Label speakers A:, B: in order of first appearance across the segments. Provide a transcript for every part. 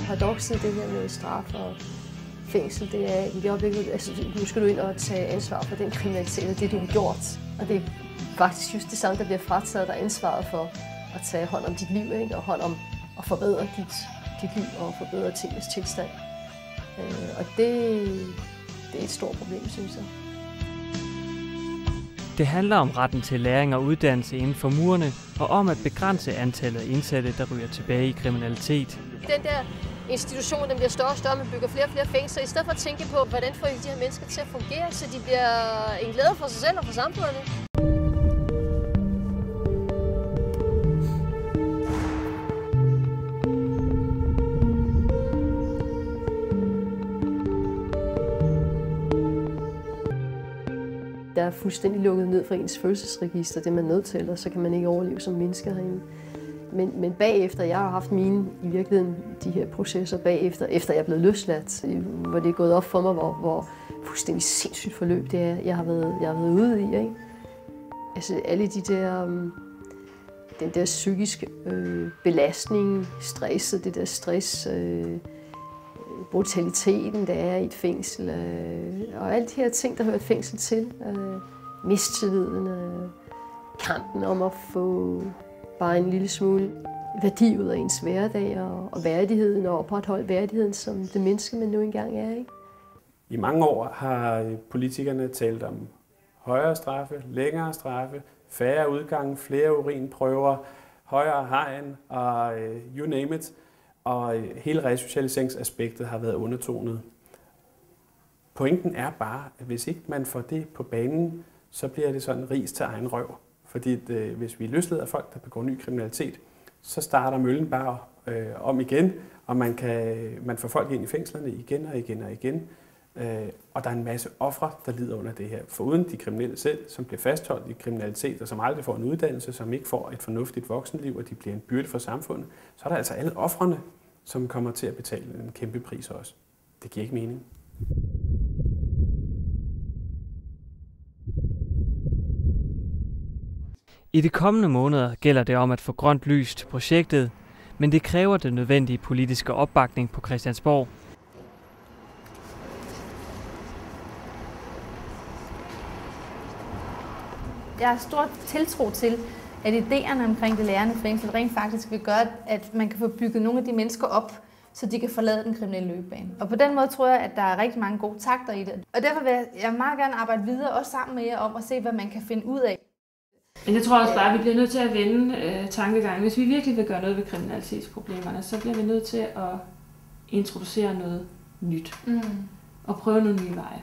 A: paradokset, det her med straf og fængsel, det er i det øjeblik, altså nu skal du ind og tage ansvar for den kriminalitet og det, du har gjort. Og det er faktisk just det samme, der bliver frataget dig ansvaret for at tage hånd om dit liv, ikke? Og hånd om at forbedre dit liv og forbedre tingens tilstand. Og det er et stort problem, synes jeg.
B: Det handler om retten til læring og uddannelse inden for murene, og om at begrænse antallet af indsatte, der ryger tilbage i kriminalitet.
A: Den der institution, den bliver større og større, man bygger flere og flere fængsler, i stedet for at tænke på, hvordan får de her mennesker til at fungere, så de bliver en glæde for sig selv og for samfundet. Der er fuldstændig lukket ned for ens følelsesregister, det man er nødt til, og så kan man ikke overleve som menneske herinde. Men bagefter, jeg har haft mine, i virkeligheden, de her processer bagefter, efter jeg er blevet løsladt, hvor det er gået op for mig, hvor fuldstændig sindssygt forløb det er, jeg har været ude i. Ikke? Altså alle de der, den der psykiske belastning, stresset, det der stress, brutaliteten, der er i et fængsel, og alle de her ting, der hører et fængsel til. Mistilliden, kampen om at få bare en lille smule værdi ud af ens hverdag og værdigheden, og opretholde værdigheden som det menneske, man nu engang er. Ikke?
C: I mange år har politikerne talt om højere straffe, længere straffe, færre udgange, flere urinprøver, højere hegn og you name it. Og hele resocialiseringsaspektet har været undertonet. Pointen er bare, at hvis ikke man får det på banen, så bliver det sådan ris til egen røv. Fordi hvis vi løslader folk, der begår ny kriminalitet, så starter møllen bare om igen, og man får folk ind i fængslerne igen og igen og igen. Og der er en masse ofre, der lider under det her. Foruden de kriminelle selv, som bliver fastholdt i kriminalitet, og som aldrig får en uddannelse, som ikke får et fornuftigt voksenliv, og de bliver en byrde for samfundet, så er der altså alle ofrene, som kommer til at betale en kæmpe pris også. Det giver ikke mening.
B: I de kommende måneder gælder det om at få grønt lys til projektet, men det kræver den nødvendige politiske opbakning på Christiansborg.
D: Jeg har stor tiltro til, at idéerne omkring det lærende fængsel rent faktisk vil gøre, at man kan få bygget nogle af de mennesker op, så de kan forlade den kriminelle løbebane. Og på den måde tror jeg, at der er rigtig mange gode takter i det. Og derfor vil jeg meget gerne arbejde videre, også sammen med jer, om at se, hvad man kan finde ud af.
E: Men jeg tror også bare, at vi bliver nødt til at vende tankegangen. Hvis vi virkelig vil gøre noget ved kriminalitetsproblemerne, så bliver vi nødt til at introducere noget nyt. Og prøve nogle nye veje.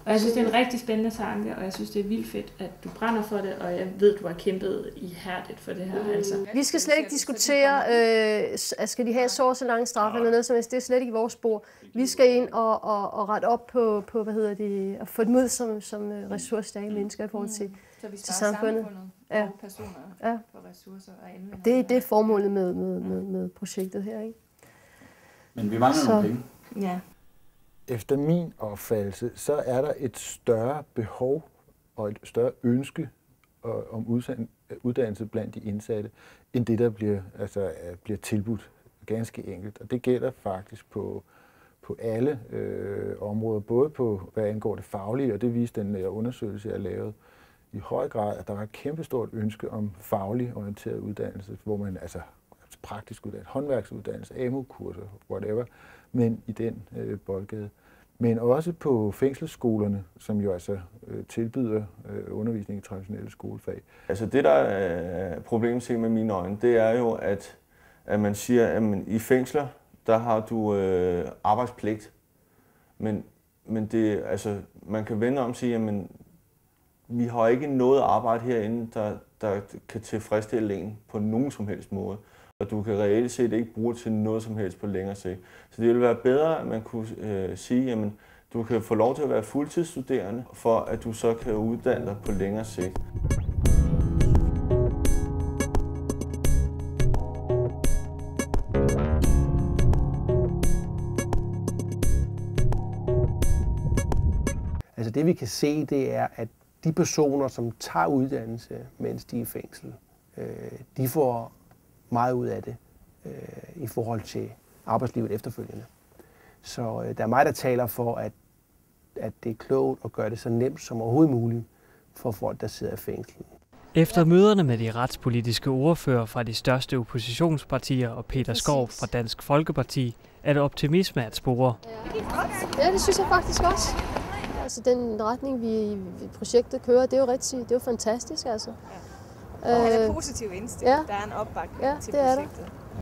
E: Og jeg synes, det er en rigtig spændende tanke, og jeg synes, det er vildt fedt, at du brænder for det, og jeg ved, du har kæmpet ihærdigt for det her. Altså.
A: Vi skal slet ikke diskutere, skal de have så lange straffe eller noget som helst. Det er slet ikke vores spor. Vi skal ind og rette op på og få dem ud som ressourcestærke mennesker i forhold til samfundet.
D: Ja. Personer for ressourcer og anvender.
A: Det er formålet med projektet her, ikke?
F: Men vi mangler nogle penge.
D: Ja.
G: Efter min opfattelse, så er der et større behov og et større ønske om uddannelse blandt de indsatte, end det, der bliver tilbudt ganske enkelt. Og det gælder faktisk på alle områder, både på hvad angår det faglige, og det viste den undersøgelse, jeg lavede, i høj grad, at der var et kæmpestort ønske om faglig orienteret uddannelse, hvor man altså praktisk uddannelse, håndværksuddannelse, AMU-kurser, whatever, men i den boldgade. Men også på fængselsskolerne, som jo altså tilbyder undervisning i traditionelle skolefag.
H: Altså det, der er problemet set med mine øjne, det er jo, at man siger, at i fængsler, der har du arbejdspligt. Men det, altså, man kan vende om og sige, at vi har ikke noget arbejde herinde, der kan tilfredsstille en på nogen som helst måde. Og du kan reelt set ikke bruge det til noget som helst på længere sigt. Så det ville være bedre, at man kunne sige, at du kan få lov til at være fuldtidsstuderende, for at du så kan uddanne dig på længere sigt.
I: Altså det vi kan se, det er, at de personer, som tager uddannelse, mens de er i fængsel, de får meget ud af det i forhold til arbejdslivet efterfølgende. Så der er mig, der taler for, at det er klogt at gøre det så nemt som overhovedet muligt for folk, der sidder i fængsel.
B: Efter møderne med de retspolitiske ordfører fra de største oppositionspartier og Peter Skov fra Dansk Folkeparti, er det optimisme at spore.
A: Ja, det synes jeg faktisk også. Altså den retning, vi projektet kører, det er jo fantastisk. Altså.
J: Og han er positiv indstillet.
A: Ja.
J: Der er en opbakning til
A: det er
J: projektet.